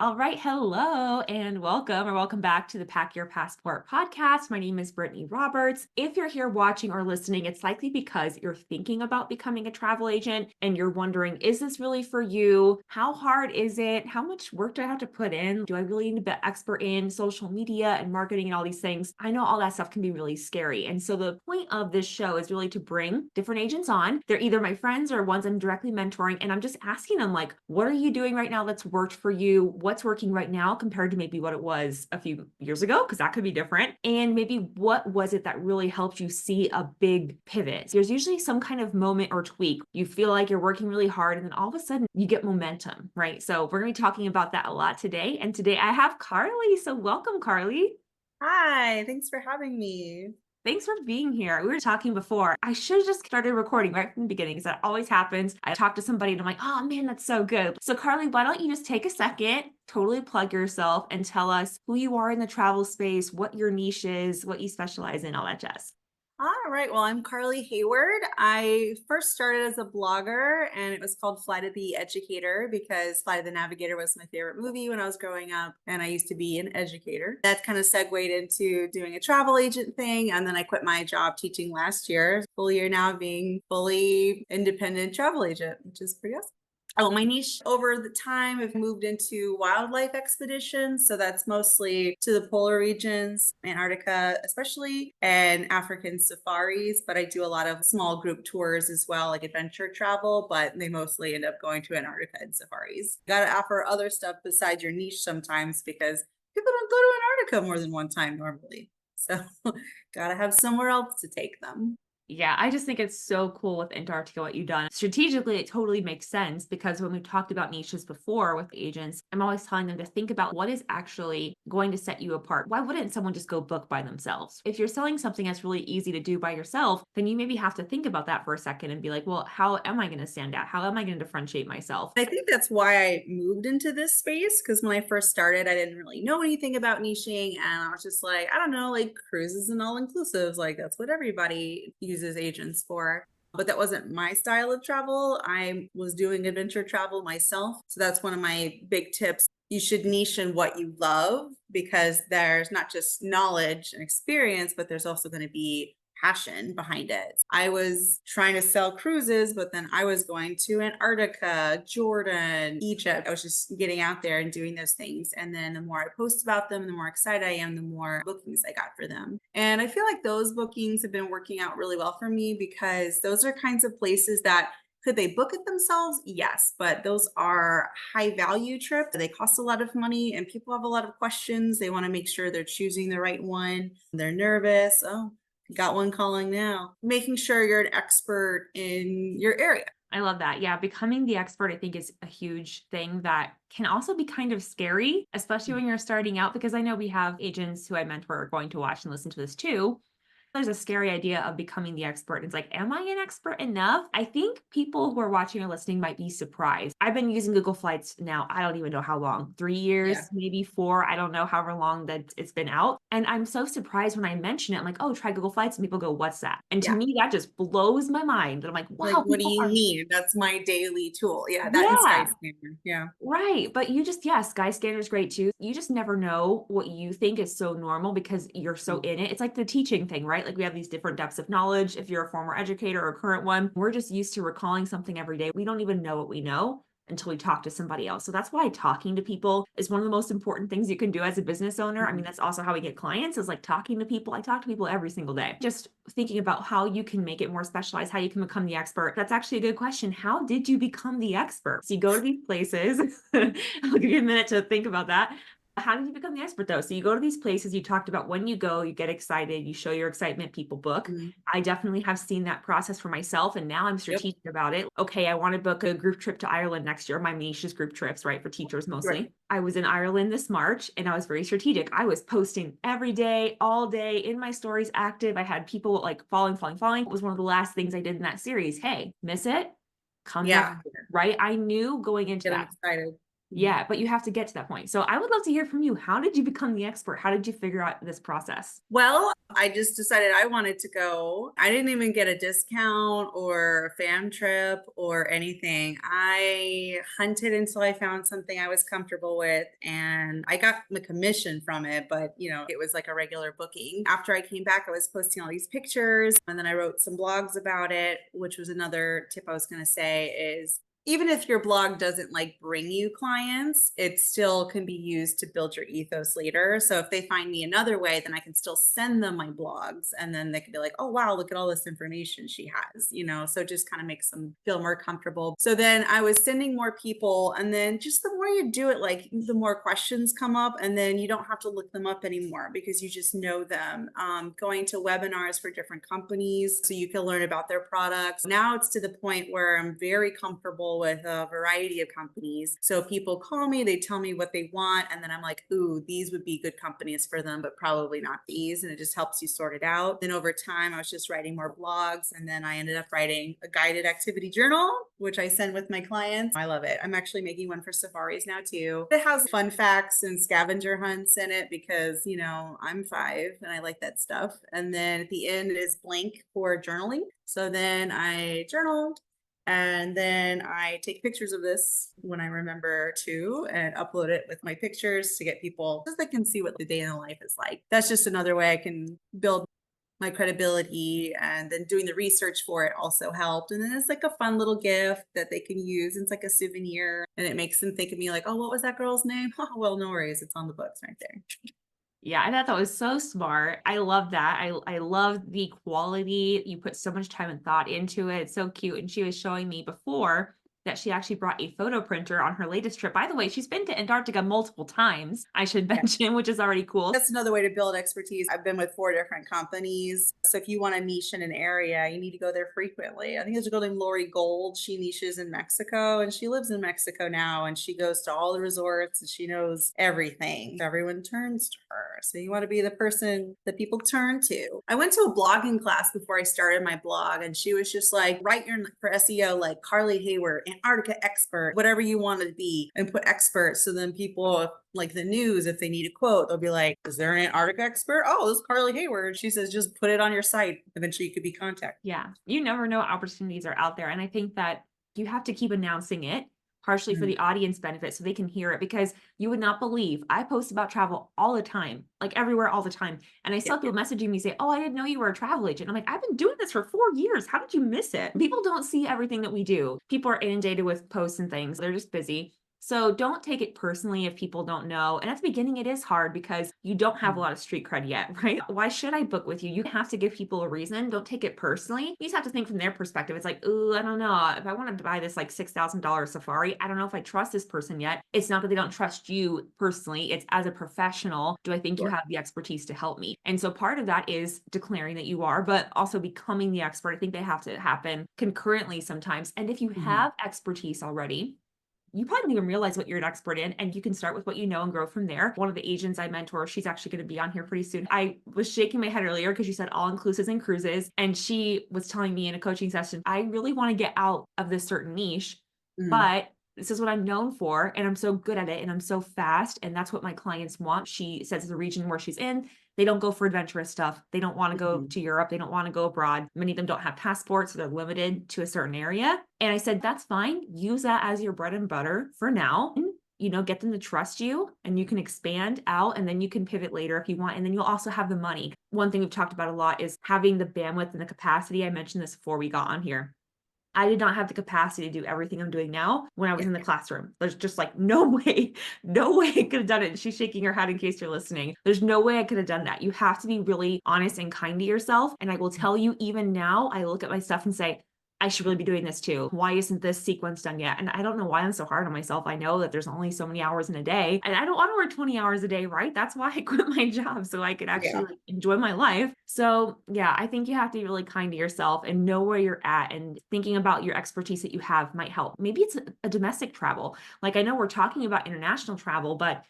All right. Hello and welcome back to the Pack Your Passport podcast. My name is Brittany Roberts. If you're here watching or listening, it's likely because you're thinking about becoming a travel agent and you're wondering, is this really for you? How hard is it? How much work do I have to put in? Do I really need to be an expert in social media and marketing and all these things? I know all that stuff can be really scary. And so the point of this show is really to bring different agents on. They're either my friends or ones I'm directly mentoring. And I'm just asking them, like, what are you doing right now that's worked for you? What's working right now compared to maybe what it was a few years ago, because that could be different. And maybe what was it that really helped you see a big pivot? There's usually some kind of moment or tweak. You feel like you're working really hard and then all of a sudden you get momentum, right? So we're going to be talking about that a lot today. And today I have Carly. So welcome, Carly. Hi, thanks for having me. Thanks for being here. We were talking before. I should have just started recording right from the beginning because that always happens. I talk to somebody and I'm like, oh man, that's so good. So, Carly, why don't you just take a second, totally plug yourself and tell us who you are in the travel space, what your niche is, what you specialize in, all that jazz. All right, well, I'm Carly Heyward. I first started as a blogger and it was called Fly to the Educator because Fly to the Navigator was my favorite movie when I was growing up and I used to be an educator. That kind of segued into doing a travel agent thing and then I quit my job teaching last year, full year now being fully independent travel agent, which is pretty awesome. Oh, my niche over the time, I've moved into wildlife expeditions. So that's mostly to the polar regions, Antarctica, especially, and African safaris. But I do a lot of small group tours as well, like adventure travel, but they mostly end up going to Antarctica and safaris. Got to offer other stuff besides your niche sometimes because people don't go to Antarctica more than one time normally. So got to have somewhere else to take them. Yeah, I just think it's so cool with Antarctica what you've done. Strategically, it totally makes sense because when we talked about niches before with agents, I'm always telling them to think about what is actually going to set you apart. Why wouldn't someone just go book by themselves? If you're selling something that's really easy to do by yourself, then you maybe have to think about that for a second and be like, well, how am I going to stand out? How am I going to differentiate myself? I think that's why I moved into this space because when I first started, I didn't really know anything about niching. And I was just like, I don't know, like cruises and all inclusives, like that's what everybody uses agents for. But that wasn't my style of travel. I was doing adventure travel myself. So that's one of my big tips. You should niche in what you love because there's not just knowledge and experience, but there's also going to be passion behind it. I was trying to sell cruises, but then I was going to Antarctica, Jordan, Egypt. I was just getting out there and doing those things. And then the more I post about them, the more excited I am, the more bookings I got for them. And I feel like those bookings have been working out really well for me because those are kinds of places that could they book it themselves? Yes, but those are high value trips. They cost a lot of money and people have a lot of questions. They want to make sure they're choosing the right one. They're nervous. Oh, got one calling now. Making sure you're an expert in your area. I love that. Yeah, becoming the expert, I think, is a huge thing that can also be kind of scary, especially when you're starting out, because I know we have agents who I mentor are going to watch and listen to this too. There's a scary idea of becoming the expert. It's like, am I an expert enough? I think people who are watching or listening might be surprised. I've been using Google Flights now, I don't even know how long, 3 years, Yeah. maybe 4. I don't know however long that it's been out. And I'm so surprised when I mention it. I'm like, oh, try Google Flights. And people go, what's that? And to Yeah. me, that just blows my mind. And I'm like, Like, wow, what do people you are, need? That's my daily tool. Yeah. That and yeah. Skyscanner. Yeah. Right. But you just, yeah, Skyscanner is great too. You just never know what you think is so normal because you're so in it. It's like the teaching thing, right? Like we have these different depths of knowledge. If you're a former educator or a current one, we're just used to recalling something every day. We don't even know what we know until we talk to somebody else. So that's why talking to people is one of the most important things you can do as a business owner. I mean, that's also how we get clients is like talking to people. I talk to people every single day. Just thinking about how you can make it more specialized, how you can become the expert. That's actually a good question. How did you become the expert? So you go to these places. I'll give you a minute to think about that. How did you become the expert though? So you go to these places, you talked about when you go, you get excited, you show your excitement, people book. Mhm. I definitely have seen that process for myself and now I'm Yep. strategic about it. Okay, I want to book a group trip to Ireland next year. My niche is group trips, right? For teachers Right. mostly. I was in Ireland this March and I was very strategic. I was posting every day, all day in my stories active. I had people like following. It was one of the last things I did in that series. Hey, miss it? Come next Yeah. year, right? I knew going into Get them that. excited. Yeah, but you have to get to that point. So I would love to hear from you. How did you become the expert? How did you figure out this process? Well, I just decided I wanted to go. I didn't even get a discount or a fam trip or anything. I hunted until I found something I was comfortable with, and I got the commission from it, but it was like a regular booking. After I came back, I was posting all these pictures, and then I wrote some blogs about it, which was another tip I was going to say is even if your blog doesn't like bring you clients, it still can be used to build your ethos later. So if they find me another way, then I can still send them my blogs and then they can be like, oh, wow, look at all this information she has. So it just kind of makes them feel more comfortable. So then I was sending more people. And then just the more you do it, like the more questions come up and then you don't have to look them up anymore because you just know them. Going to webinars for different companies so you can learn about their products. Now it's to the point where I'm very comfortable with a variety of companies. So people call me, they tell me what they want, and then I'm like, ooh, these would be good companies for them, but probably not these. And it just helps you sort it out. Then over time, I was just writing more blogs, and then I ended up writing a guided activity journal, which I send with my clients. I love it. I'm actually making one for safaris now too. It has fun facts and scavenger hunts in it because, I'm 5 and I like that stuff. And then at the end, it is blank for journaling. So then I journal. And then I take pictures of this when I remember to and upload it with my pictures to get people so they can see what the day in the life is like. That's just another way I can build my credibility, and then doing the research for it also helped. And then it's like a fun little gift that they can use. It's like a souvenir and it makes them think of me like, oh, what was that girl's name? Oh, well, no worries. It's on the books right there. Yeah, I thought that was so smart. I love that. I love the quality. You put so much time and thought into it. It's so cute. And she was showing me before that she actually brought a photo printer on her latest trip. By the way, she's been to Antarctica multiple times, I should mention, which is already cool. That's another way to build expertise. I've been with 4 different companies. So if you want to niche in an area, you need to go there frequently. I think there's a girl named Lori Gold. She niches in Mexico and she lives in Mexico now and she goes to all the resorts and she knows everything. Everyone turns to her. So you want to be the person that people turn to. I went to a blogging class before I started my blog and she was just like, write your for SEO like Carly Heyward, Antarctica expert, whatever you want to be, and put expert. So then people like the news, if they need a quote, they'll be like, is there an Antarctica expert? Oh, this is Carly Heyward. She says, just put it on your site. Eventually you could be contacted. Yeah, you never know what opportunities are out there. And I think that you have to keep announcing it partially for the audience benefit so they can hear it because you would not believe I post about travel all the time, like everywhere all the time. And I still have people messaging me say, oh, I didn't know you were a travel agent. I'm like, I've been doing this for 4 years. How did you miss it? People don't see everything that we do. People are inundated with posts and things. They're just busy. So don't take it personally if people don't know. And at the beginning, it is hard because you don't have a lot of street cred yet, right? Why should I book with you? You have to give people a reason. Don't take it personally. You just have to think from their perspective. It's like, ooh, I don't know. If I wanted to buy this like $6,000 safari, I don't know if I trust this person yet. It's not that they don't trust you personally. It's as a professional, do I think you have the expertise to help me? And so part of that is declaring that you are, but also becoming the expert. I think they have to happen concurrently sometimes. And if you have expertise already, you probably don't even realize what you're an expert in, and you can start with what you know and grow from there. One of the agents I mentor, she's actually going to be on here pretty soon. I was shaking my head earlier because she said all inclusives and cruises, and she was telling me in a coaching session, I really want to get out of this certain niche, but this is what I'm known for, and I'm so good at it, and I'm so fast, and that's what my clients want. She says the region where she's in, they don't go for adventurous stuff. They don't want to go to Europe. They don't want to go abroad. Many of them don't have passports, so they're limited to a certain area. And I said, that's fine. Use that as your bread and butter for now. Get them to trust you and you can expand out and then you can pivot later if you want. And then you'll also have the money. One thing we've talked about a lot is having the bandwidth and the capacity. I mentioned this before we got on here. I did not have the capacity to do everything I'm doing now when I was in the classroom. There's just like no way I could have done it. She's shaking her head in case you're listening. There's no way I could have done that. You have to be really honest and kind to yourself. And I will tell you, even now, I look at my stuff and say, I should really be doing this too. Why isn't this sequence done yet? And I don't know why I'm so hard on myself. I know that there's only so many hours in a day and I don't want to work 20 hours a day, right? That's why I quit my job so I could actually enjoy my life. So yeah, I think you have to be really kind to yourself and know where you're at, and thinking about your expertise that you have might help. Maybe it's a domestic travel. Like I know we're talking about international travel, but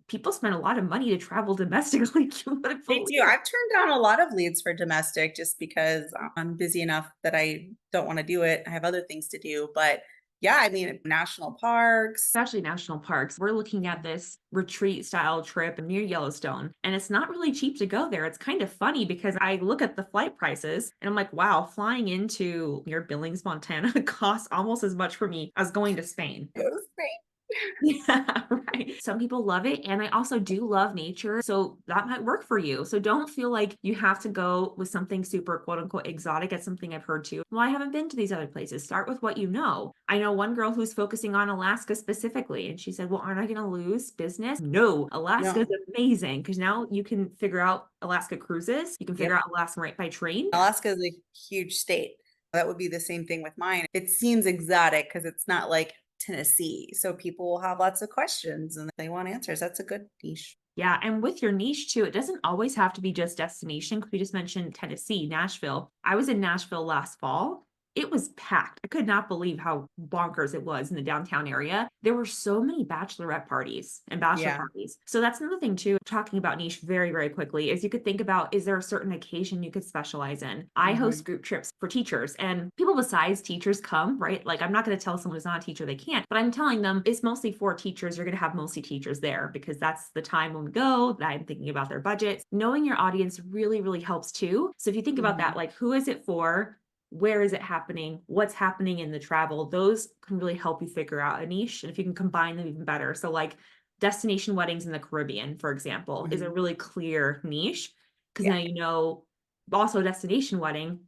people spend a lot of money to travel domestically. They do. I've turned down a lot of leads for domestic just because I'm busy enough that I don't want to do it. I have other things to do, but Yeah, I mean, national parks. Especially national parks. We're looking at this retreat style trip near Yellowstone, and it's not really cheap to go there. It's kind of funny because I look at the flight prices and I'm like, wow, flying into near Billings, Montana costs almost as much for me as going to Spain. It was great. Yeah, right. Some people love it. And I also do love nature. So that might work for you. So don't feel like you have to go with something super quote unquote exotic. That's something I've heard too. Well, I haven't been to these other places. Start with what you know. I know one girl who's focusing on Alaska specifically. And she said, well, aren't I going to lose business? No, Alaska is No. amazing because now you can figure out Alaska cruises. You can figure Yep. out Alaska right by train. Alaska is a huge state. That would be the same thing with mine. It seems exotic because it's not like Tennessee. So people will have lots of questions and they want answers. That's a good niche. Yeah, and with your niche too, it doesn't always have to be just destination. Because we just mentioned Tennessee, Nashville. I was in Nashville last fall. It was packed. I could not believe how bonkers it was in the downtown area. There were so many bachelorette parties and bachelor Yeah. parties. So that's another thing too, talking about niche very, very quickly, is you could think about, is there a certain occasion you could specialize in? I Mhm. host group trips for teachers and people besides teachers come, right? Like I'm not going to tell someone who's not a teacher they can't, but I'm telling them it's mostly for teachers. You're going to have mostly teachers there because that's the time when we go, that I'm thinking about their budgets. Knowing your audience really, really helps too. So if you think about that, Mhm. like who is it for? Where is it happening? What's happening in the travel? Those can really help you figure out a niche. And if you can combine them even better. So, like destination weddings in the Caribbean, for example, is a Mhm. really clear niche because Yeah. now also a destination wedding.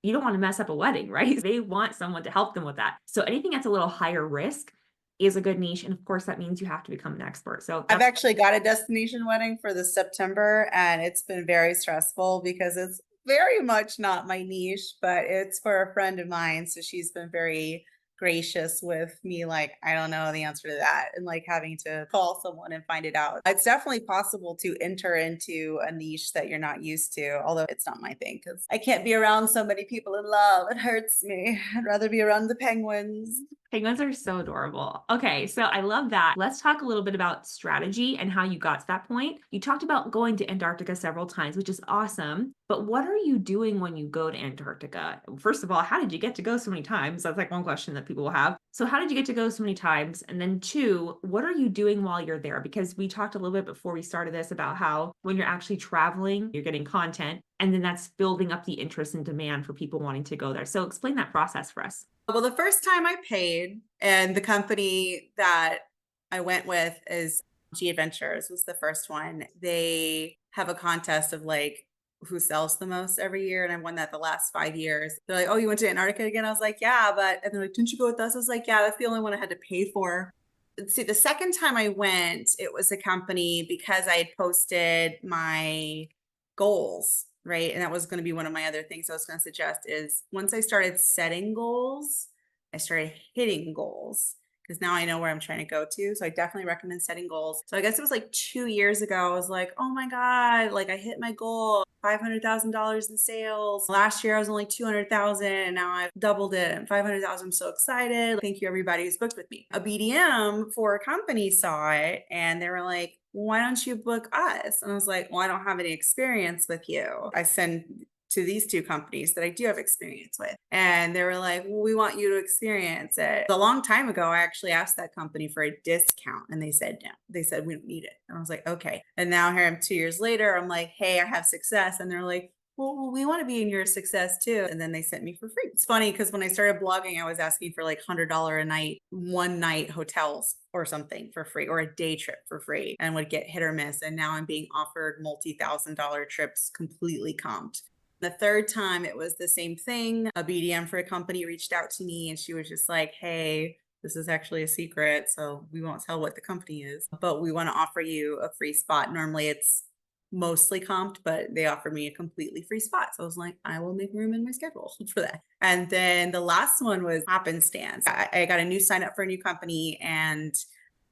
You don't want to mess up a wedding, right? They want someone to help them with that. So, anything that's a little higher risk is a good niche. And of course, that means you have to become an expert. So, I've that's actually got a destination wedding for this September, and it's been very stressful because it's very much not my niche, but it's for a friend of mine. So she's been very gracious with me, like, I don't know the answer to that, and like having to call someone and find it out. It's definitely possible to enter into a niche that you're not used to, although it's not my thing because I can't be around so many people in love. It hurts me. I'd rather be around the penguins. penguins are so adorable. Okay, so I love that. Let's talk a little bit about strategy and how you got to that point. You talked about going to Antarctica several times, which is awesome. But what are you doing when you go to Antarctica? First of all, how did you get to go so many times? That's like one question that people will have. So, how did you get to go so many times? And then, two, what are you doing while you're there? Because we talked a little bit before we started this about how when you're actually traveling, you're getting content, and then that's building up the interest and demand for people wanting to go there. So, explain that process for us. Well, the first time I paid, and the company that I went with is G Adventures was the first one. They have a contest of like who sells the most every year, and I won that the last 5 years. They're like, "Oh, you went to Antarctica again?" I was like, "Yeah," but and they're like, "Didn't you go with us?" I was like, "Yeah, that's the only one I had to pay for." See, the second time I went, it was a company because I had posted my goals, right? And that was going to be one of my other things I was going to suggest is once I started setting goals, I started hitting goals because now I know where I'm trying to go to. So I definitely recommend setting goals. So I guess it was like 2 years ago. I was like, oh my God, like I hit my goal, $500,000 in sales. Last year I was only 200,000 and now I've doubled it and 500,000. I'm so excited. Thank you everybody who's booked with me. A BDM for a company saw it and they were like, why don't you book us? And I was like, well, I don't have any experience with you. I send to these two companies that I do have experience with. And they were like, well, we want you to experience it. A long time ago, I actually asked that company for a discount and they said no. They said, we don't need it. And I was like, okay. And now here I'm 2 years later, I'm like, hey, I have success. And they're like, well, we want to be in your success too. And then they sent me for free. It's funny because when I started blogging, I was asking for like $100 a night, one night hotels or something for free, or a day trip for free, and would get hit or miss. And now I'm being offered multi-thousand-dollar trips completely comped. The third time it was the same thing. A BDM for a company reached out to me and she was just like, hey, this is actually a secret. So we won't tell what the company is, but we want to offer you a free spot. Normally it's mostly comped, but they offered me a completely free spot. So I was like, I will make room in my schedule for that. And then the last one was happenstance. I got a new sign up for a new company and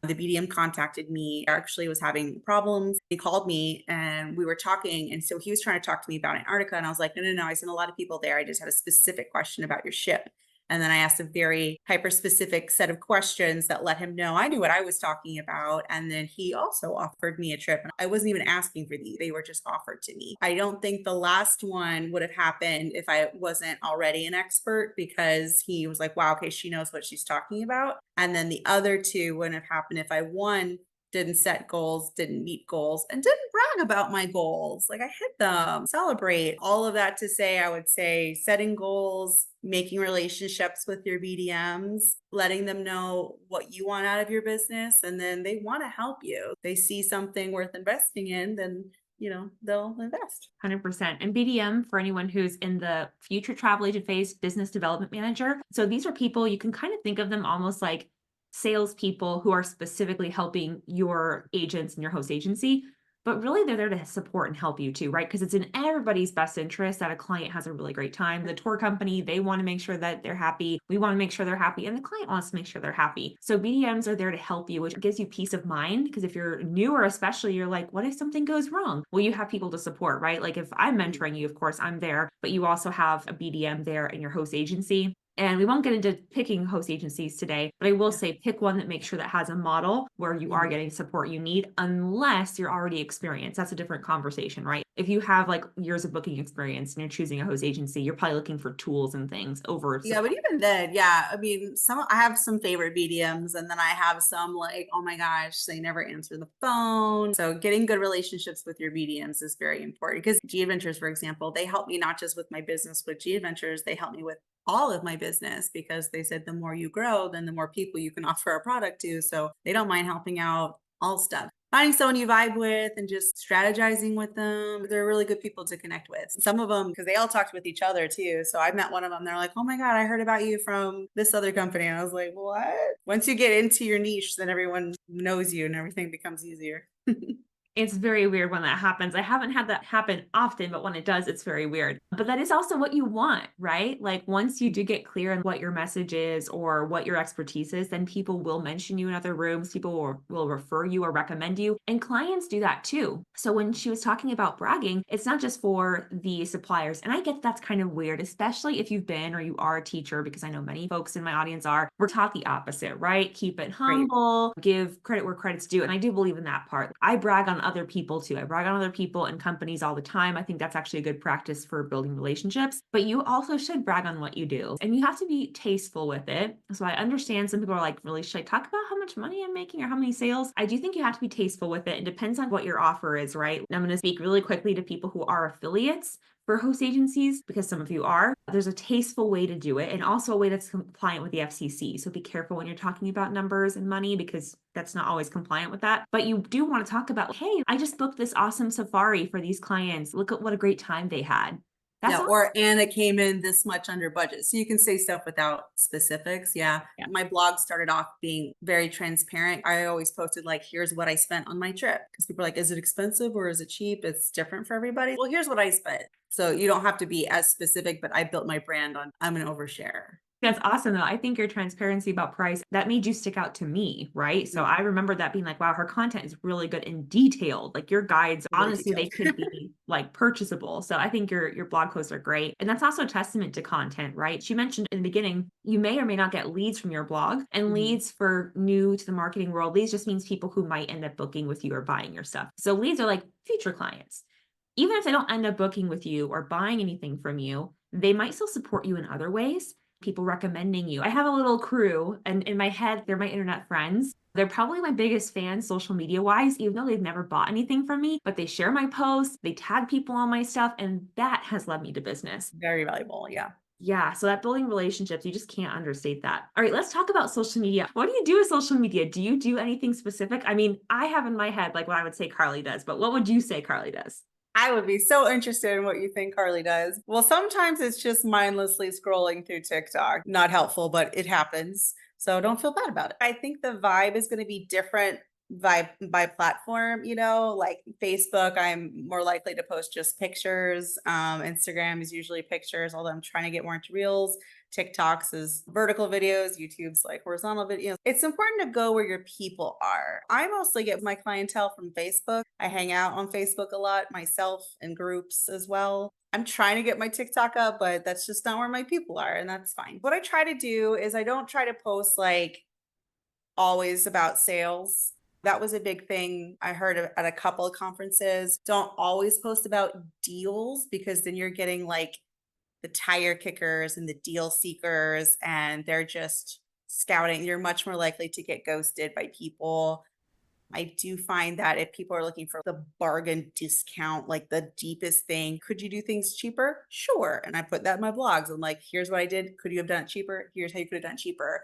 the BDM contacted me, actually was having problems. He called me and we were talking. And so he was trying to talk to me about Antarctica. And I was like, no. I sent a lot of people there. I just had a specific question about your ship. And then I asked a very hyper specific set of questions that let him know I knew what I was talking about. And then he also offered me a trip. And I wasn't even asking for these, they were just offered to me. I don't think the last one would have happened if I wasn't already an expert, because he was like, wow, okay, she knows what she's talking about. And then the other two wouldn't have happened if I, one, didn't set goals, didn't meet goals, and didn't brag about my goals. Like I hit them, celebrate. All of that to say, I would say setting goals, making relationships with your BDMs, letting them know what you want out of your business, and then they want to help you. They see something worth investing in, then they'll invest. 100%. And BDM, for anyone who's in the future travel agent phase, business development manager. So these are people, you can kind of think of them almost like salespeople who are specifically helping your agents and your host agency, but really they're there to support and help you too, right? Because it's in everybody's best interest that a client has a really great time. The tour company, they want to make sure that they're happy. We want to make sure they're happy, and the client wants to make sure they're happy. So BDMs are there to help you, which gives you peace of mind. Because if you're newer, especially, you're like, what if something goes wrong? Well, you have people to support, right? Like if I'm mentoring you, of course, I'm there, but you also have a BDM there in your host agency. And we won't get into picking host agencies today, but I will say pick one that makes sure that has a model where you are getting support you need, unless you're already experienced. That's a different conversation, right? If you have like years of booking experience and you're choosing a host agency, you're probably looking for tools and things over Yeah, support. but even then, yeah, I mean, I have some favorite BDMs, and then I have some like, oh my gosh, they never answer the phone. So getting good relationships with your BDMs is very important, because G Adventures, for example, they help me not just with my business with G Adventures, they help me with all of my business, because they said the more you grow, then the more people you can offer a product to. So they don't mind helping out all stuff. Finding someone you vibe with and just strategizing with them. They're really good people to connect with. Some of them, because they all talked with each other too. So I met one of them. They're like, oh my God, I heard about you from this other company. And I was like, what? Once you get into your niche, then everyone knows you and everything becomes easier. It's very weird when that happens. I haven't had that happen often, but when it does, it's very weird. But that is also what you want, right? Like once you do get clear on what your message is or what your expertise is, then people will mention you in other rooms. People will refer you or recommend you. And clients do that too. So when she was talking about bragging, it's not just for the suppliers. And I get that's kind of weird, especially if you've been or you are a teacher, because I know many folks in my audience are. We're taught the opposite, right? Keep it humble, give credit where credit's due. And I do believe in that part. I brag on other people too. I brag on other people and companies all the time. I think that's actually a good practice for building relationships, but you also should brag on what you do, and you have to be tasteful with it. So I understand some people are like, really, should I talk about how much money I'm making or how many sales? I do think you have to be tasteful with it. It depends on what your offer is, right? I'm going to speak really quickly to people who are affiliates for host agencies, because some of you are. There's a tasteful way to do it, and also a way that's compliant with the FCC. So be careful when you're talking about numbers and money, because that's not always compliant with that. But you do want to talk about, hey, I just booked this awesome safari for these clients. Look at what a great time they had. That's yeah, and it came in this much under budget. So you can say stuff without specifics. Yeah. My blog started off being very transparent. I always posted like, here's what I spent on my trip. Because people are like, is it expensive or is it cheap? It's different for everybody. Well, here's what I spent. So you don't have to be as specific, but I built my brand on, I'm an overshare. That's awesome though. I think your transparency about price, that made you stick out to me, right? So I remember that being like, wow, her content is really good and detailed. Like your guides, honestly, they could be like purchasable. So I think your blog posts are great. And that's also a testament to content, right? She mentioned in the beginning, you may or may not get leads from your blog, and leads for new to the marketing world. Leads just means people who might end up booking with you or buying your stuff. So leads are like future clients. Even if they don't end up booking with you or buying anything from you, they might still support you in other ways. People recommending you. I have a little crew, and in my head, they're my internet friends. They're probably my biggest fans social media wise, even though they've never bought anything from me, but they share my posts, they tag people on my stuff, and that has led me to business. Very valuable. Yeah. Yeah. So that building relationships, you just can't understate that. All right, let's talk about social media. What do you do with social media? Do you do anything specific? I mean, I have in my head like what I would say Carly does, but what would you say Carly does? I would be so interested in what you think Carly does. Well, sometimes it's just mindlessly scrolling through TikTok. Not helpful, but it happens. So don't feel bad about it. I think the vibe is going to be different by platform, like Facebook, I'm more likely to post just pictures. Instagram is usually pictures, although I'm trying to get more into reels. TikToks is vertical videos, YouTube's like horizontal videos. It's important to go where your people are. I mostly get my clientele from Facebook. I hang out on Facebook a lot myself in groups as well. I'm trying to get my TikTok up, but that's just not where my people are, and that's fine. What I try to do is I don't try to post like always about sales. That was a big thing I heard at a couple of conferences. Don't always post about deals because then you're getting like the tire kickers and the deal seekers, and they're just scouting. You're much more likely to get ghosted by people. I do find that if people are looking for the bargain discount, like the deepest thing, could you do things cheaper? Sure. And I put that in my blogs. I'm like, here's what I did. Could you have done it cheaper? Here's how you could have done it cheaper.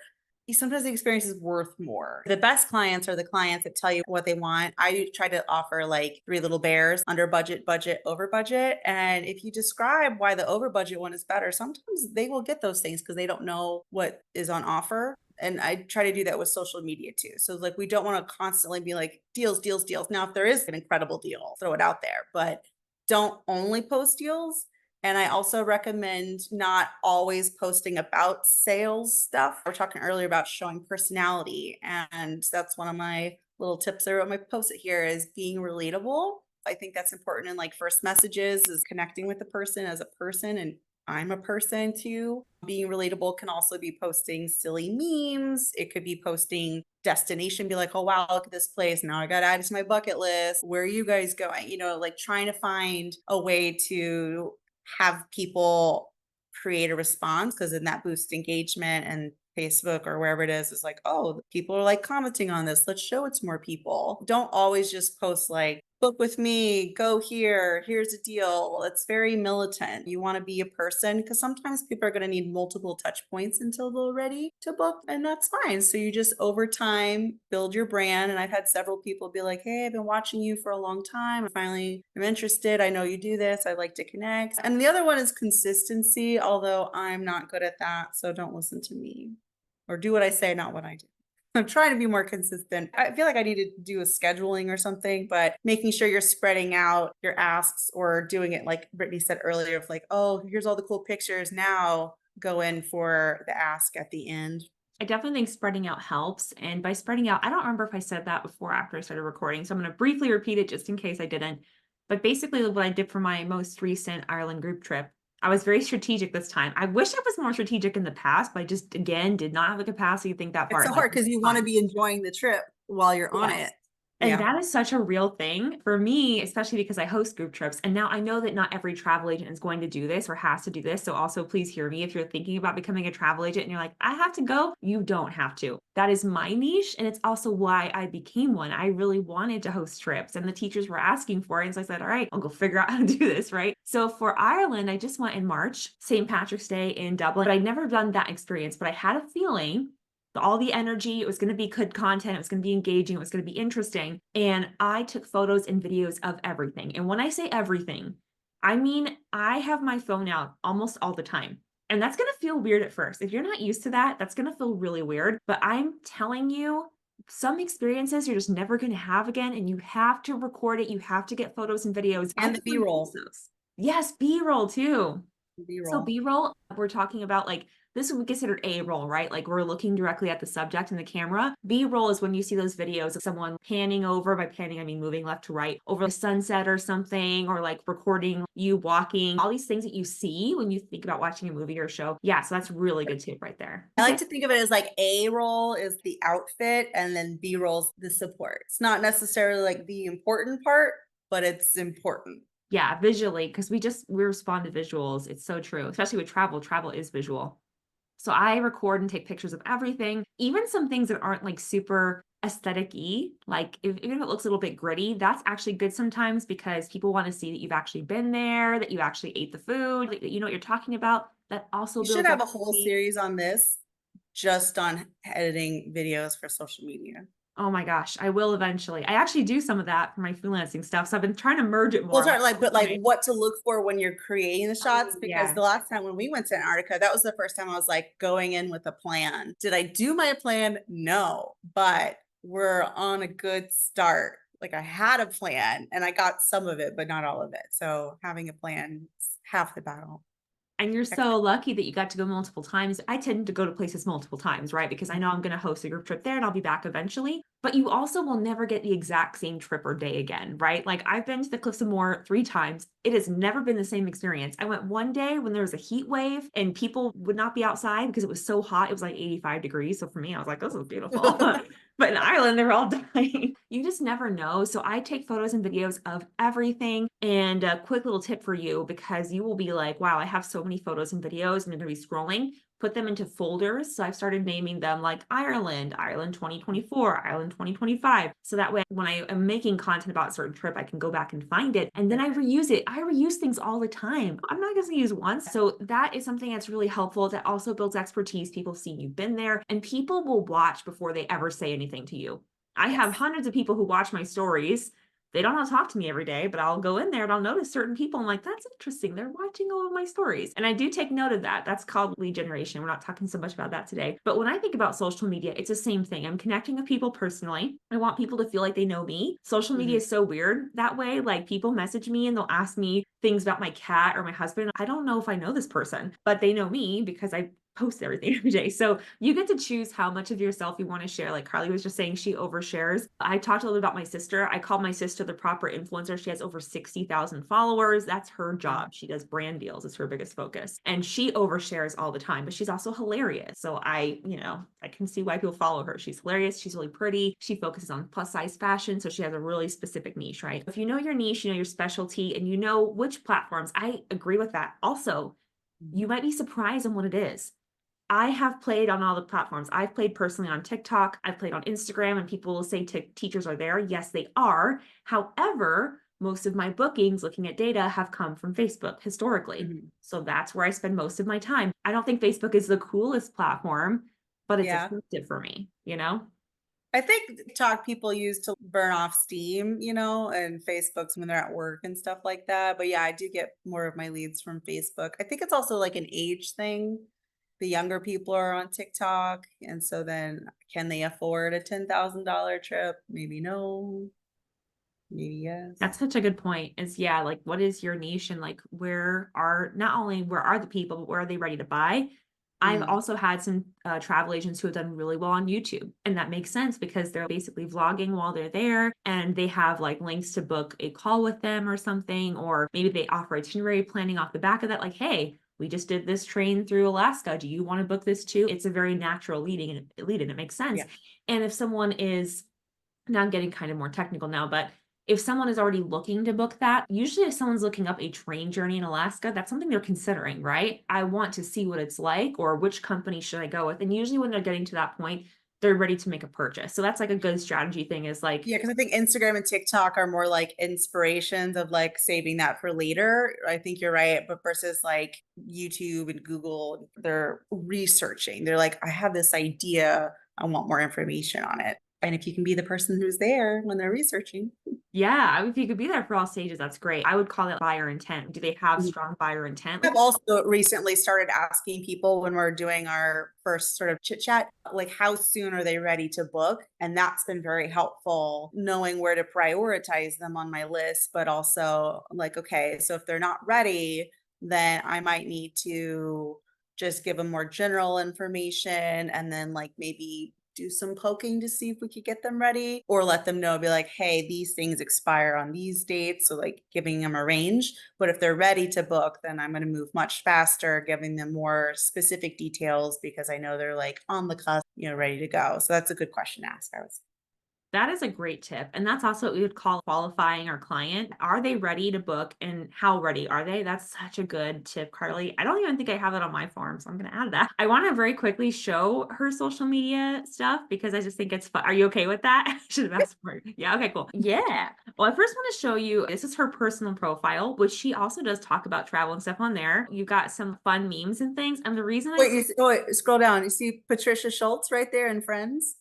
Sometimes the experience is worth more. The best clients are the clients that tell you what they want. I try to offer like three little bears: under budget, budget, over budget. And if you describe why the over budget one is better, sometimes they will get those things because they don't know what is on offer. And I try to do that with social media too. So like we don't want to constantly be like deals, deals, deals. Now, if there is an incredible deal, throw it out there, but don't only post deals. And I also recommend not always posting about sales stuff. We are talking earlier about showing personality. And that's one of my little tips I wrote my post it here is being relatable. I think that's important in like first messages is connecting with the person as a person, and I'm a person too. Being relatable can also be posting silly memes. It could be posting destination, be like, oh, wow, look at this place. Now I got to add it to my bucket list. Where are you guys going? You know, like trying to find a way to have people create a response because then that boosts engagement, and Facebook or wherever it is like, oh, people are like commenting on this. Let's show it to more people. Don't always just post like, book with me, go here, here's a deal. It's very militant. You want to be a person because sometimes people are going to need multiple touch points until they're ready to book, and that's fine. So you just over time build your brand. And I've had several people be like, hey, I've been watching you for a long time. Finally, I'm interested. I know you do this. I'd like to connect. And the other one is consistency, although I'm not good at that. So don't listen to me or do what I say, not what I do. I'm trying to be more consistent. I feel like I need to do a scheduling or something, but making sure you're spreading out your asks or doing it like Brittany said earlier of like, oh, here's all the cool pictures. Now go in for the ask at the end. I definitely think spreading out helps. And by spreading out, I don't remember if I said that before or after I started recording. So I'm going to briefly repeat it just in case I didn't. But basically, what I did for my most recent Ireland group trip, I was very strategic this time. I wish I was more strategic in the past, but I just, again, did not have the capacity to think that far. It's so hard because you want to be enjoying the trip while you're on Yes. it. And Yeah. that is such a real thing for me, especially because I host group trips. And now I know that not every travel agent is going to do this or has to do this. So also please hear me if you're thinking about becoming a travel agent and you're like, I have to go, you don't have to. That is my niche. And it's also why I became one. I really wanted to host trips and the teachers were asking for it. And so I said, all right, I'll go figure out how to do this, right? So for Ireland, I just went in March, St. Patrick's Day in Dublin. But I'd never done that experience, but I had a feeling all the energy, it was going to be good content, it was going to be engaging, it was going to be interesting. And I took photos and videos of everything. And when I say everything, I mean, I have my phone out almost all the time. And that's going to feel weird at first. If you're not used to that, that's going to feel really weird. But I'm telling you, some experiences you're just never going to have again. And you have to record it. You have to get photos and videos. And the B-roll. Yes, B-roll too. B-roll. So B-roll, we're talking about like, this would be considered A-roll, right? Like we're looking directly at the subject and the camera. B-roll is when you see those videos of someone panning over, by panning, I mean moving left to right, over the sunset or something, or like recording you walking, all these things that you see when you think about watching a movie or show. Yeah, so that's really good tip right there. I like to think of it as like A-roll is the outfit and then B-roll's the support. It's not necessarily like the important part, but it's important. Yeah, visually, because we respond to visuals. It's so true, especially with travel. Travel is visual. So I record and take pictures of everything, even some things that aren't like super aesthetic-y, like even if it looks a little bit gritty, that's actually good sometimes because people want to see that you've actually been there, that you actually ate the food, that you know what you're talking about. That also You builds should have up a whole series on this just on editing videos for social media. Oh my gosh, I will eventually. I actually do some of that for my freelancing stuff. So I've been trying to merge it more. Well, sorry, like, but like what to look for when you're creating the shots, because yeah. the last time when we went to Antarctica, that was the first time I was like going in with a plan. Did I do my plan? No, but we're on a good start. Like I had a plan and I got some of it, but not all of it. So having a plan is half the battle. And you're so lucky that you got to go multiple times. I tend to go to places multiple times, right? Because I know I'm going to host a group trip there and I'll be back eventually. But you also will never get the exact same trip or day again, right? Like I've been to the Cliffs of Moher 3 times. It has never been the same experience. I went one day when there was a heat wave and people would not be outside because it was so hot. It was like 85 degrees. So for me, I was like, this is beautiful. But in Ireland, they're all dying. You just never know. So I take photos and videos of everything. And a quick little tip for you, because you will be like, wow, I have so many photos and videos and you're going to be scrolling. Put them into folders. So I've started naming them like Ireland 2024, Ireland 2025. So that way, when I am making content about a certain trip, I can go back and find it. And then I reuse it. I reuse things all the time. I'm not going to use once. So that is something that's really helpful. That also builds expertise. People see you've been there and people will watch before they ever say anything to you. I have hundreds of people who watch my stories. They don't have to talk to me every day, but I'll go in there and I'll notice certain people. I'm like, that's interesting. They're watching all of my stories. And I do take note of that. That's called lead generation. We're not talking so much about that today. But when I think about social media, it's the same thing. I'm connecting with people personally. I want people to feel like they know me. Social media is so weird that way. Like people message me and they'll ask me things about my cat or my husband. I don't know if I know this person, but they know me because I post everything every day. So you get to choose how much of yourself you want to share. Like Carly was just saying, she overshares. I talked a little bit about my sister. I call my sister the proper influencer. She has over 60,000 followers. That's her job. She does brand deals. It's her biggest focus. And she overshares all the time, but she's also hilarious. So I can see why people follow her. She's hilarious. She's really pretty. She focuses on plus size fashion. So she has a really specific niche, right? If you know your niche, you know your specialty, and you know which platforms, I agree with that. Also, you might be surprised on what it is. I have played on all the platforms. I've played personally on TikTok. I've played on Instagram, and people will say teachers are there. Yes, they are. However, most of my bookings, looking at data, have come from Facebook historically. So that's where I spend most of my time. I don't think Facebook is the coolest platform, but it's effective for me, you know? I think TikTok people use to burn off steam, and Facebook's when they're at work and stuff like that. But yeah, I do get more of my leads from Facebook. I think it's also like an age thing. The younger people are on TikTok. And so then can they afford a $10,000 trip? Maybe no, maybe yes. That's such a good point. Is like what is your niche and like not only where are the people, but where are they ready to buy? I've also had some travel agents who have done really well on YouTube. And that makes sense because they're basically vlogging while they're there and they have like links to book a call with them or something, or maybe they offer itinerary planning off the back of that. Like, hey, we just did this train through Alaska. Do you want to book this too? It's a very natural lead in. It makes sense. Yeah. And if someone is, now I'm getting kind of more technical now, but if someone is already looking to book that, usually if someone's looking up a train journey in Alaska, that's something they're considering, right? I want to see what it's like, or which company should I go with? And usually when they're getting to that point, they're ready to make a purchase. So that's like a good strategy thing is like, yeah, because I think Instagram and TikTok are more like inspirations of like saving that for later. I think you're right. But versus like YouTube and Google, they're researching. They're like, I have this idea. I want more information on it. And if you can be the person who's there when they're researching. Yeah, if you could be there for all stages, that's great. I would call it buyer intent. Do they have strong buyer intent? I've also recently started asking people when we're doing our first sort of chit chat, like how soon are they ready to book? And that's been very helpful, knowing where to prioritize them on my list, but also like, okay, so if they're not ready, then I might need to just give them more general information and then like maybe do some poking to see if we could get them ready, or let them know, be like, hey, these things expire on these dates. So like giving them a range, but if they're ready to book, then I'm going to move much faster, giving them more specific details because I know they're like on the cusp, ready to go. So that's a good question to ask, I would say. That is a great tip. And that's also what we would call qualifying our client. Are they ready to book and how ready are they? That's such a good tip, Carly. I don't even think I have it on my form, so I'm going to add that. I want to very quickly show her social media stuff because I just think it's fun. Are you okay with that? I should have asked for it. Yeah. Okay, cool. Yeah. Well, I first want to show you, this is her personal profile, which she also does talk about travel and stuff on there. You've got some fun memes and things. And the reason wait, scroll down. You see Patricia Schultz right there in Friends?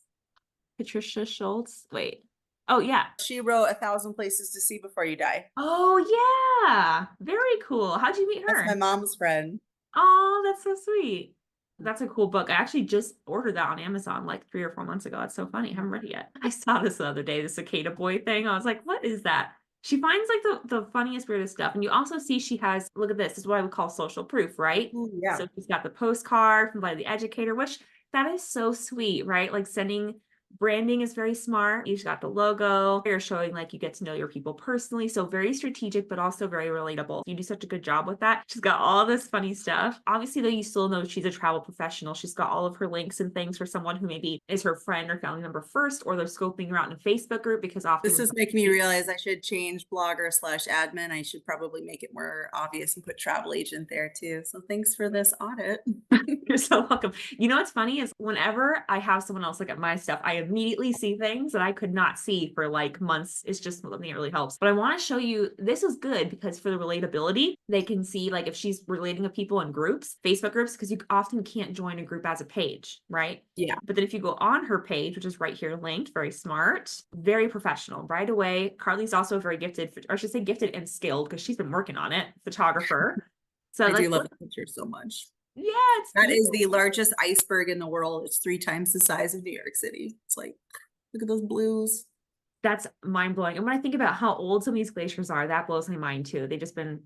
Patricia Schultz. Wait. Oh, yeah. She wrote 1,000 Places to See Before You Die. Oh, yeah. Very cool. How'd you meet her? That's my mom's friend. Oh, that's so sweet. That's a cool book. I actually just ordered that on Amazon like 3 or 4 months ago. That's so funny. I haven't read it yet. I saw this the other day, the cicada boy thing. I was like, what is that? She finds like the funniest, weirdest stuff. And you also see she has, look at this is what I would call social proof, right? Ooh, yeah. So she's got the postcard from by the educator, which that is so sweet, right? Like sending branding is very smart. You've got the logo. You're showing like you get to know your people personally. So very strategic, but also very relatable. You do such a good job with that. She's got all this funny stuff. Obviously, though, you still know she's a travel professional. She's got all of her links and things for someone who maybe is her friend or family member first, or they're scoping her out in a Facebook group because often This is making me realize I should change blogger slash admin. I should probably make it more obvious and put travel agent there too. So thanks for this audit. You're so welcome. You know what's funny is whenever I have someone else look at my stuff, I immediately see things that I could not see for like months. It's just something that really helps. But I want to show you this is good because for the relatability, they can see like if she's relating to people in groups, Facebook groups, because you often can't join a group as a page, right? Yeah. But then if you go on her page, which is right here linked, very smart, very professional right away. Carly's also very gifted, or I should say gifted and skilled because she's been working on it, photographer. So I do like, love the picture so much. yeah, it's That is beautiful. the largest iceberg in the world. It's 3 times the size of New York City. It's like, look at those blues. That's mind blowing. And when I think about how old some of these glaciers are, that blows my mind too. They've just been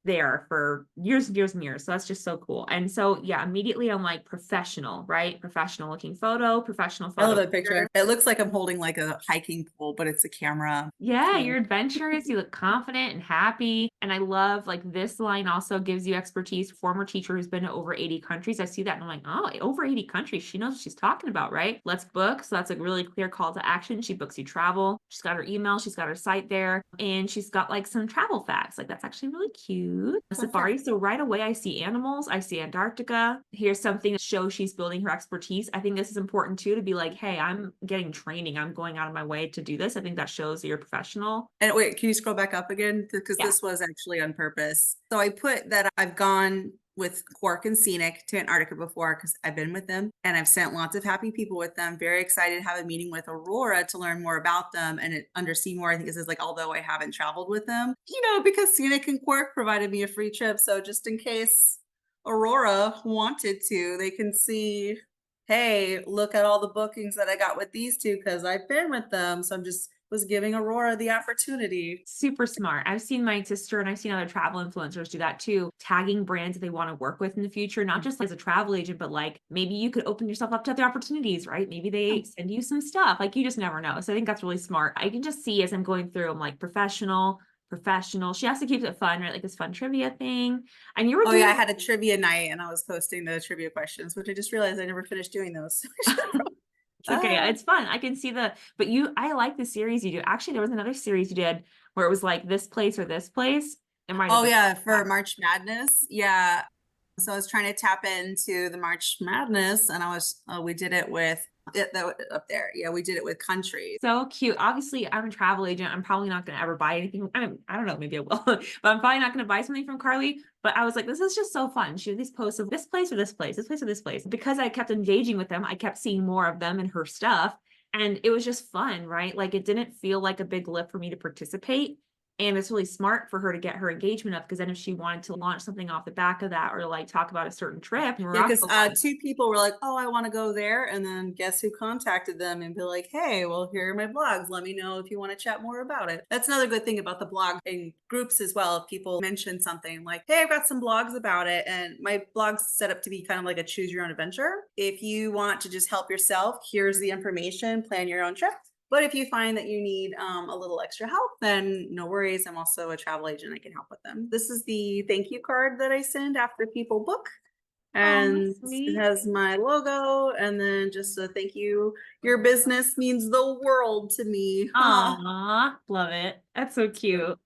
there for years and years and years. So that's just so cool. And so, yeah, immediately I'm like professional, right? Professional looking photo, professional I love photo. that picture. It looks like I'm holding like a hiking pole, but it's a camera. Yeah, Yeah. you're adventurous, you look confident and happy. And I love like this line also gives you expertise. Former teacher who's been to over 80 countries. I see that and I'm like, oh, over 80 countries. She knows what she's talking about, right? Let's book. So that's a really clear call to action. She books you travel. She's got her email, she's got her site there, and she's got like some travel facts. Like that's actually really cute. Safari. So right away I see animals, I see Antarctica. Here's something that shows she's building her expertise. I think this is important too to be like, hey, I'm getting training. I'm going out of my way to do this. I think that shows that you're professional. And wait, can you scroll back up again? Because Yeah. this was actually on purpose. So I put that I've gone with Quark and Scenic to Antarctica before because I've been with them and I've sent lots of happy people with them. Very excited to have a meeting with Aurora to learn more about them and under Seymour. I think it says like, although I haven't traveled with them, because Scenic and Quark provided me a free trip. So just in case Aurora wanted to, they can see, hey, look at all the bookings that I got with these two because I've been with them. So I'm just was giving Aurora the opportunity. Super smart. I've seen my sister and I've seen other travel influencers do that too, tagging brands that they want to work with in the future, not just as a travel agent, but like maybe you could open yourself up to other opportunities, right? Maybe they send you some stuff. Like you just never know. So I think that's really smart. I can just see as I'm going through, I'm like professional. She has to keep it fun, right? Like this fun trivia thing. And you were Oh doing yeah, I had a trivia night and I was posting the trivia questions, which I just realized I never finished doing those. It's okay. It's fun. I can see but I like the series you do. Actually, there was another series you did where it was like this place or this place. It might have Oh been yeah, for that. March Madness. Yeah. So I was trying to tap into the March Madness and we did it with up there. Yeah, we did it with countries. So cute. Obviously, I'm a travel agent. I'm probably not going to ever buy anything. I don't know, maybe I will, but I'm probably not going to buy something from Carly. But I was like, this is just so fun. She had these posts of this place or this place, this place or this place. Because I kept engaging with them, I kept seeing more of them and her stuff. And it was just fun, right? Like it didn't feel like a big lift for me to participate. And it's really smart for her to get her engagement up because then if she wanted to launch something off the back of that or like talk about a certain trip, we're Yeah, off because the line. 2 people were like, "Oh, I want to go there," and then guess who contacted them and be like, "Hey, well, here are my blogs. Let me know if you want to chat more about it." That's another good thing about the blog and groups as well. If people mention something like, "Hey, I've got some blogs about it," and my blog's set up to be kind of like a choose your own adventure. If you want to just help yourself, here's the information, plan your own trip. But if you find that you need a little extra help, then no worries. I'm also a travel agent. I can help with them. This is the thank you card that I send after people book. Oh, And it sweet. has my logo and then just a thank you. Your business means the world to me. Aw, love it. That's so cute.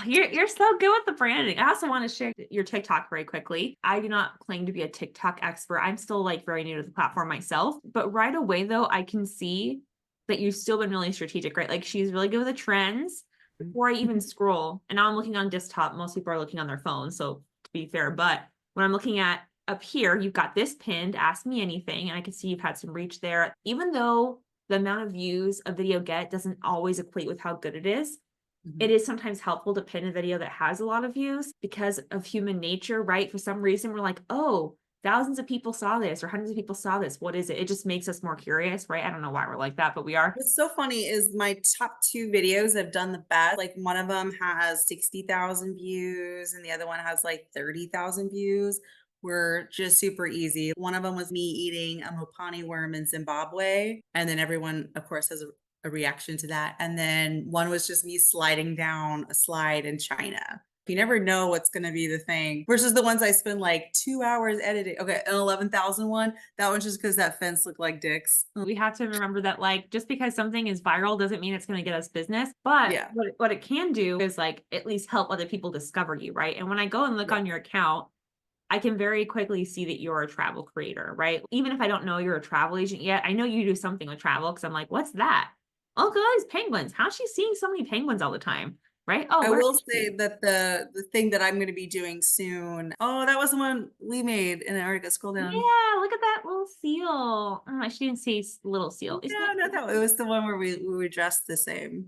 You're so good with the branding. I also want to share your TikTok very quickly. I do not claim to be a TikTok expert. I'm still like very new to the platform myself, but right away though, I can see that you've still been really strategic, right? Like she's really good with the trends before I even scroll. And now I'm looking on desktop. Most people are looking on their phone. So to be fair, but when I'm looking at up here, you've got this pinned, ask me anything. And I can see you've had some reach there, even though the amount of views a video get doesn't always equate with how good it is. It is sometimes helpful to pin a video that has a lot of views because of human nature, right? For some reason, we're like, oh, thousands of people saw this or hundreds of people saw this. What is it? It just makes us more curious, right? I don't know why we're like that, but we are. What's so funny is my top 2 videos have done the best. Like one of them has 60,000 views and the other one has like 30,000 views. Were just super easy. One of them was me eating a mopani worm in Zimbabwe, and then everyone, of course, has a reaction to that. And then one was just me sliding down a slide in China. You never know what's going to be the thing. Versus the ones I spend like 2 hours editing. Okay, an 11,000 one. That one's just because that fence looked like dicks. We have to remember that like just because something is viral doesn't mean it's going to get us business. But Yeah. what it can do is like at least help other people discover you, right? And when I go and look Yeah. on your account, I can very quickly see that you're a travel creator, right? Even if I don't know you're a travel agent yet, I know you do something with travel because I'm like, what's that? Oh, look at all these penguins. How's she seeing so many penguins all the time? Right? Oh, I where will is say she? that the thing that I'm going to be doing soon. Oh, that was the one we made in Antarctica. Scroll down. Yeah, look at that little seal. Oh, I shouldn't say little seal. Isn't No, it? not that one. It was the one where we were dressed the same.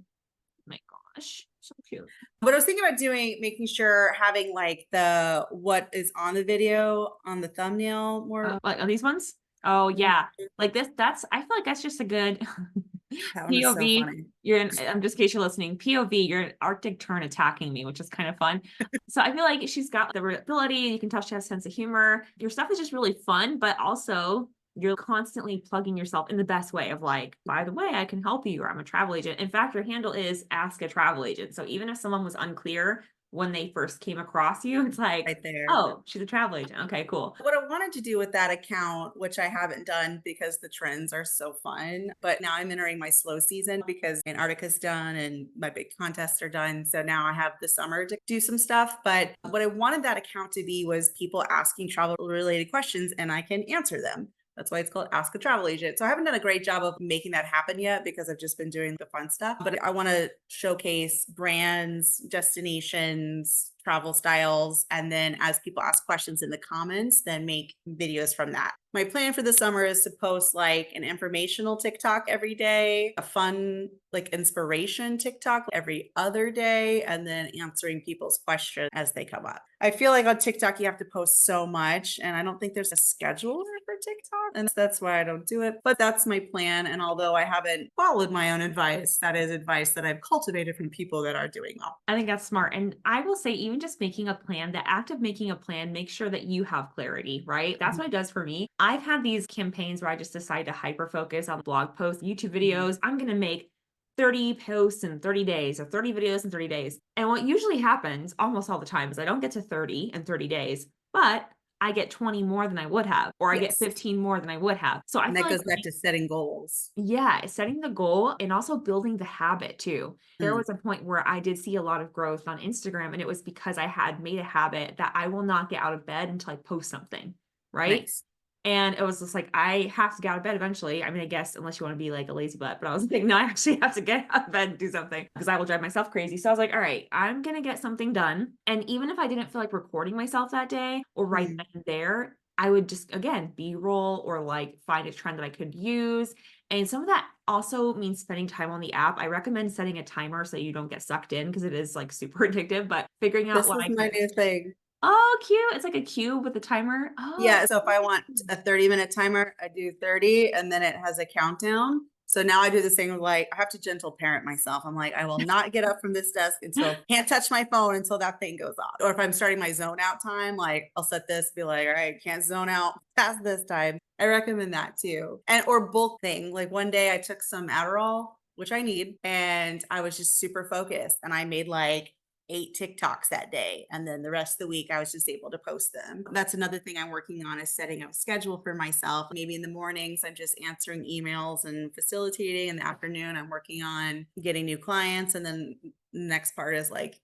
Oh my gosh, so cute. What I was thinking about doing, making sure having like the what is on the video on the thumbnail more. Like, are these ones? Oh yeah. Like this, I feel like that's just a good That one is so POV. funny. You're in, I'm just in case you're listening. POV, you're an Arctic tern attacking me, which is kind of fun. So I feel like she's got the ability. You can tell she has a sense of humor. Your stuff is just really fun, but also you're constantly plugging yourself in the best way of like, by the way, I can help you, or I'm a travel agent. In fact, your handle is Ask a Travel Agent. So even if someone was unclear when they first came across you, it's like, Right there. oh, she's a travel agent. Okay, cool. What I wanted to do with that account, which I haven't done because the trends are so fun, but now I'm entering my slow season because Antarctica's done and my big contests are done. So now I have the summer to do some stuff. But what I wanted that account to be was people asking travel related questions and I can answer them. That's why it's called Ask a Travel Agent. So I haven't done a great job of making that happen yet because I've just been doing the fun stuff. But I want to showcase brands, destinations, travel styles, and then as people ask questions in the comments, then make videos from that. My plan for the summer is to post like an informational TikTok every day, a fun like inspiration TikTok every other day, and then answering people's questions as they come up. I feel like on TikTok you have to post so much, and I don't think there's a scheduler for TikTok, and that's why I don't do it. But that's my plan. And although I haven't followed my own advice, that is advice that I've cultivated from people that are doing well. I think that's smart. And I will say, even just making a plan, the act of making a plan, make sure that you have clarity, right? That's what it does for me. I've had these campaigns where I just decide to hyper focus on blog posts, YouTube videos. I'm going to make 30 posts in 30 days or 30 videos in 30 days. And what usually happens almost all the time is I don't get to 30 in 30 days, but I get 20 more than I would have, or I get Yes. 15 more than I would have. So I And feel that like goes back to setting goals. yeah, setting the goal and also building the habit too. There Mm, was a point where I did see a lot of growth on Instagram, and it was because I had made a habit that I will not get out of bed until I post something, right? nice. And it was just like, I have to get out of bed eventually. I mean, I guess unless you want to be like a lazy butt, but I was like, no, I actually have to get out of bed and do something because I will drive myself crazy. So I was like, all right, I'm going to get something done. And even if I didn't feel like recording myself that day or right Mm. then and there, I would just, again, B-roll or like find a trend that I could use. And some of that also means spending time on the app. I recommend setting a timer so you don't get sucked in because it is like super addictive, but figuring out This is like, my new thing. oh, cute. It's like a cube with a timer. Oh, Yeah, so if I want a 30-minute timer, I do 30 and then it has a countdown. So now I do the same with like I have to gentle parent myself. I'm like, I will not get up from this desk until can't touch my phone until that thing goes off. Or if I'm starting my zone out time, like I'll set this, be like, all right, can't zone out past this time. I recommend that too. And or bulk thing. Like one day I took some Adderall, which I need, and I was just super focused. And I made like 8 TikToks that day. And then the rest of the week, I was just able to post them. That's another thing I'm working on is setting up a schedule for myself. Maybe in the mornings, I'm just answering emails and facilitating. In the afternoon, I'm working on getting new clients. And then the next part is like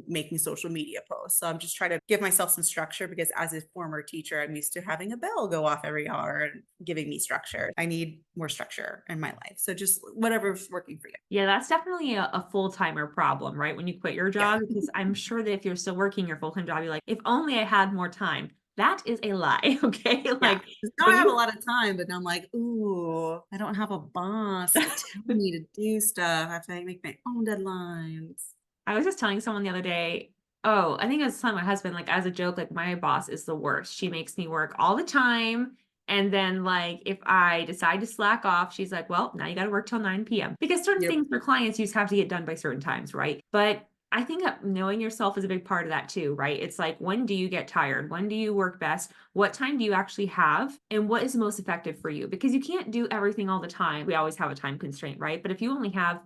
making social media posts. So I'm just trying to give myself some structure because as a former teacher, I'm used to having a bell go off every hour and giving me structure. I need more structure in my life. So just whatever's working for you. yeah, that's definitely a full-timer problem, right? When you quit your Yeah. job, because I'm sure that if you're still working your full-time job, you're like, if only I had more time. That is a lie, okay? Yeah. Like Now I when have a you lot of time, but now I'm like, ooh, I don't have a boss to tell me to do stuff. I have to make my own deadlines. I was just telling someone the other day, Oh, I think I was telling my husband, like, as a joke, like, my boss is the worst. She makes me work all the time. And then, like, if I decide to slack off, she's like, well, now you got to work till 9 p.m. Because certain Yep. things for clients, you just have to get done by certain times, right? But I think that knowing yourself is a big part of that too, right? It's like, when do you get tired? When do you work best? What time do you actually have? And what is most effective for you? Because you can't do everything all the time. We always have a time constraint, right? But if you only have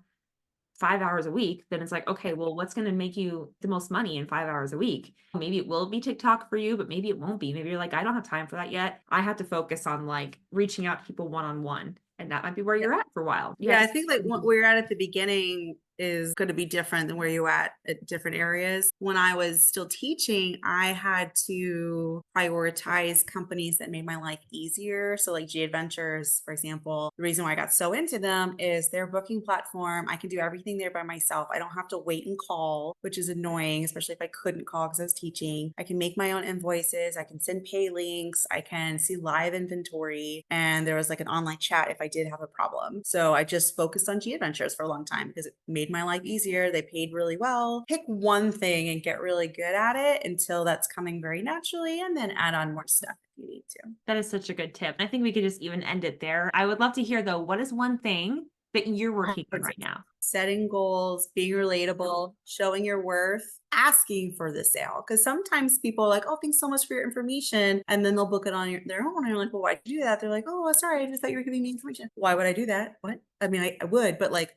5 hours a week, then it's like, okay, well, what's going to make you the most money in 5 hours a week? Maybe it will be TikTok for you, but maybe it won't be. Maybe you're like, I don't have time for that yet. I have to focus on like reaching out to people one on one. And that might be where you're at for a while. Yeah, I Yes. think like what we're at the beginning is going to be different than where you at different areas. When I was still teaching, I had to prioritize companies that made my life easier. So like G Adventures, for example, the reason why I got so into them is their booking platform. I can do everything there by myself. I don't have to wait and call, which is annoying, especially if I couldn't call because I was teaching. I can make my own invoices. I can send pay links. I can see live inventory. And there was like an online chat if I did have a problem. So I just focused on G Adventures for a long time because it made my life easier. They paid really well. Pick one thing and get really good at it until that's coming very naturally, and then add on more stuff if you need to. That is such a good tip. I think we could just even end it there. I would love to hear though, what is one thing that you're working on 100%. right now? Setting goals, being relatable, showing your worth, asking for the sale. Because sometimes people are like, oh, thanks so much for your information. And then they'll book it on their own. And you're like, well, why'd you do that? They're like, oh, sorry. I just thought you were giving me information. Why would I do that? What? I mean, I would, but like,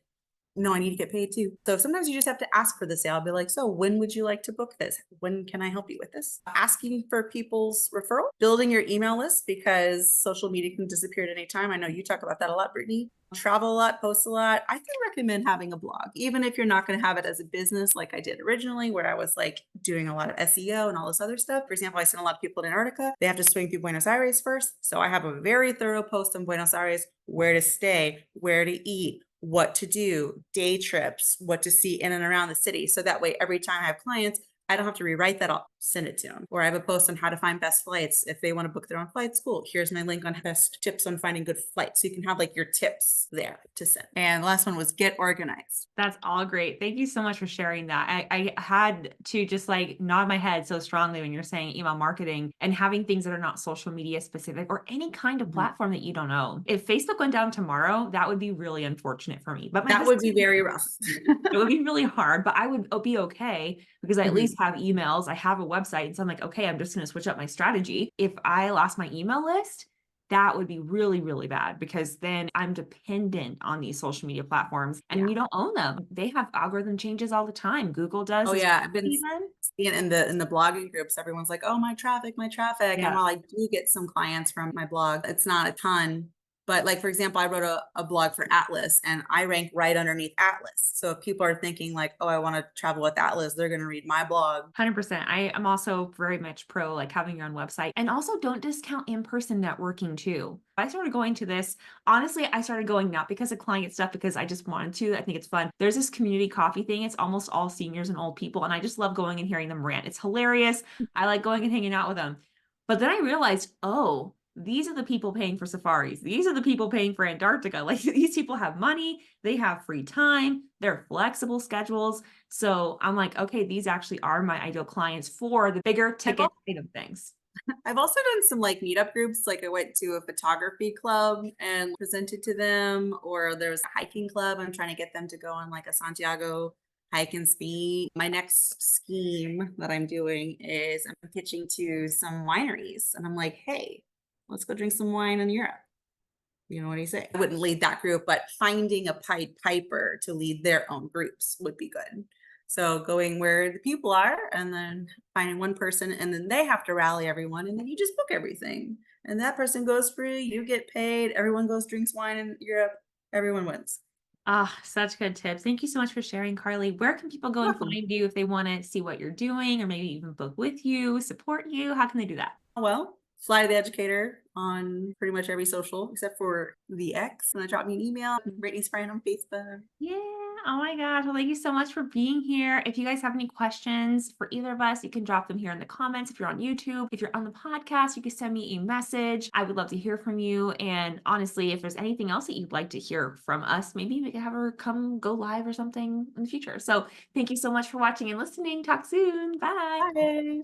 no, I need to get paid too. So sometimes you just have to ask for the sale. Be like, so when would you like to book this? When can I help you with this? Asking for people's referral, building your email list because social media can disappear at any time. I know you talk about that a lot, Brittany. Travel a lot, post a lot. I can recommend having a blog, even if you're not going to have it as a business like I did originally, where I was like doing a lot of SEO and all this other stuff. For example, I sent a lot of people to Antarctica. They have to swing through Buenos Aires first. So I have a very thorough post on Buenos Aires, where to stay, where to eat, what to do, day trips, what to see in and around the city. So that way, every time I have clients, I don't have to rewrite that. I'll send it to them. Or I have a post on how to find best flights. If they want to book their own flights, cool. Here's my link on best tips on finding good flights. So you can have like your tips there to send. And the last one was get organized. That's all great. Thank you so much for sharing that. I had to just like nod my head so strongly when you're saying email marketing and having things that are not social media specific or any kind of platform that you don't own. If Facebook went down tomorrow, that would be really unfortunate for me. But my That would be business, very rough. it would be really hard, but I would be okay because I at least have emails. I have a website. And so I'm like, okay, I'm just going to switch up my strategy. If I lost my email list, that would be really, really bad because then I'm dependent on these social media platforms and you don't own them. They have algorithm changes all the time. Google does Oh as yeah, I've been even. seeing in the blogging groups, everyone's like, "Oh, my traffic, my traffic." And Yeah. while I do get some clients from my blog, it's not a ton. But like for example, I wrote a blog for Atlas and I rank right underneath Atlas. So if people are thinking like, "Oh, I want to travel with Atlas," they're going to read my blog. 100%. I am also very much pro like having your own website and also don't discount in-person networking too. I started going to this. Honestly, I started going not because of client stuff, because I just wanted to. I think it's fun. There's this community coffee thing. It's almost all seniors and old people. And I just love going and hearing them rant. It's hilarious. I like going and hanging out with them. But then I realized, oh, these are the people paying for safaris. These are the people paying for Antarctica. Like these people have money, they have free time, they're flexible schedules. So I'm like, okay, these actually are my ideal clients for the bigger ticket item things. I've also done some like meetup groups. Like I went to a photography club and presented to them, or there's a hiking club. I'm trying to get them to go on like a Santiago hike and ski. My next scheme that I'm doing is I'm pitching to some wineries and I'm like, hey, let's go drink some wine in Europe. You know what do you say? I wouldn't lead that group, but finding a Pied Piper to lead their own groups would be good. So going where the people are and then finding one person and then they have to rally everyone and then you just book everything. And that person goes free, you get paid, everyone goes drinks wine in Europe, everyone wins. Ah, such good tips. Thank you so much for sharing, Carly. Where can people go and Welcome. find you if they want to see what you're doing or maybe even book with you, support you? How can they do that? Well, fly to the educator on pretty much every social except for the X. And then drop me an email. Brittany's friend on Facebook. Yeah, Oh my gosh. Well, thank you so much for being here. If you guys have any questions for either of us, you can drop them here in the comments. If you're on YouTube, if you're on the podcast, you can send me a message. I would love to hear from you. And honestly, if there's anything else that you'd like to hear from us, maybe we can have her come go live or something in the future. So thank you so much for watching and listening. Talk soon. Bye. Bye.